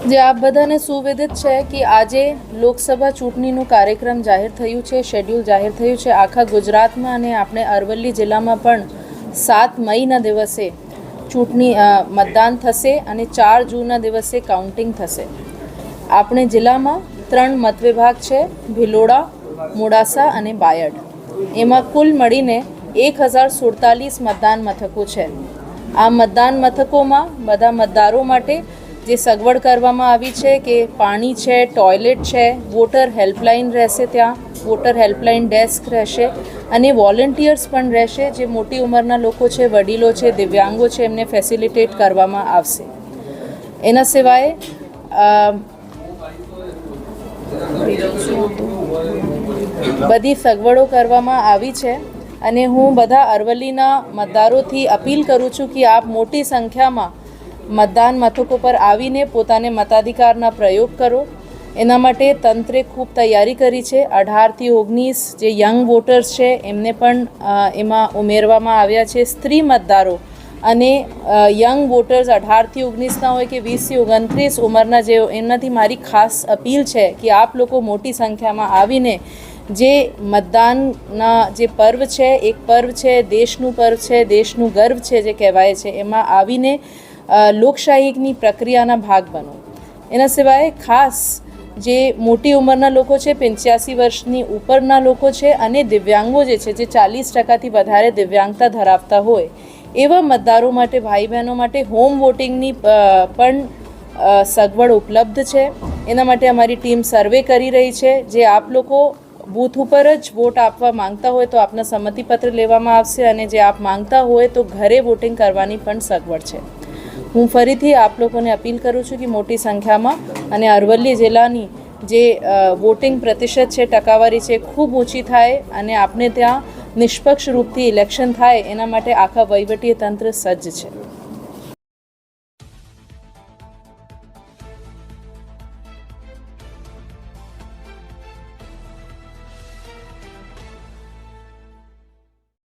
જે આપ બધાને સુવિદિત છે કે આજે લોકસભા ચૂંટણીનું કાર્યક્રમ જાહેર થયું છે, શેડ્યુલ જાહેર થયું છે આખા ગુજરાતમાં, અને આપણે અરવલ્લી જિલ્લામાં પણ 7 મઈના દિવસે મતદાન થશે અને 4 જૂનના દિવસે કાઉન્ટિંગ થશે. આપણે જિલ્લામાં 3 મતવિભાગ છે, ભિલોડા, મોડાસા અને બાયડ. એમાં કુલ મળીને 1047 મતદાન મથકો છે. આ મતદાન મથકોમાં બધા મતદારો માટે જે સગવડ કરવામાં આવી છે કે પાણી છે, ટોયલેટ છે, વોટર હેલ્પલાઇન રહેશે, ત્યાં વોટર હેલ્પલાઇન ડેસ્ક રહેશે અને વોલેન્ટિયર્સ પણ રહેશે. જે મોટી ઉંમરના લોકો છે, વડીલો છે, દિવ્યાંગો છે, એમને ફેસિલિટેટ કરવામાં આવશે. એના સિવાય બધી સગવડો કરવામાં આવી છે અને હું બધા અરવલ્લીના મતદારોથી અપીલ કરું છું કે આપ મોટી સંખ્યામાં મતદાન મથકો પર આવીને પોતાને મતાધિકારના પ્રયોગ કરો. એના માટે તંત્રે ખૂબ તૈયારી કરી છે. 18થી 19 જે યંગ વોટર્સ છે એમને પણ એમાં ઉમેરવામાં આવ્યા છે. સ્ત્રી મતદારો અને યંગ વોટર્સ 18થી 19ના હોય કે 20થી 29 ઉંમરના જે, એમનાથી મારી ખાસ અપીલ છે કે આપ લોકો મોટી સંખ્યામાં આવીને જે મતદાનના જે પર્વ છે, એક પર્વ છે, દેશનું પર્વ છે, દેશનું ગર્વ છે જે કહેવાય છે, એમાં આવીને લોકશાહીની પ્રક્રિયાના ભાગ બનો. એના સિવાય ખાસ જે મોટી ઉંમરના લોકો છે, 85 વર્ષની ઉપરના લોકો છે અને દિવ્યાંગો જે છે, જે 40%થી વધારે દિવ્યાંગતા ધરાવતા હોય એવા મતદારો માટે, ભાઈ બહેનો માટે હોમ વોટિંગની પણ સગવડ ઉપલબ્ધ છે. એના માટે અમારી ટીમ સર્વે કરી રહી છે. જે આપ લોકો બૂથ ઉપર જ વોટ આપવા માંગતા હોય તો આપના સંમતિપત્ર લેવામાં આવશે અને જે આપ માંગતા હોય તો ઘરે વોટિંગ કરવાની પણ સગવડ છે. હું ફરીથી આપ લોકોને અપીલ કરું છું કે મોટી સંખ્યામાં, અને અરવલ્લી જિલ્લાની જે વોટિંગ પ્રતિશત છે, ટકાવારી છે, ખૂબ ઊંચી થાય અને આપણે ત્યાં નિષ્પક્ષ રૂપથી ઇલેક્શન થાય એના માટે આખા વહીવટી તંત્ર સજ્જ છે.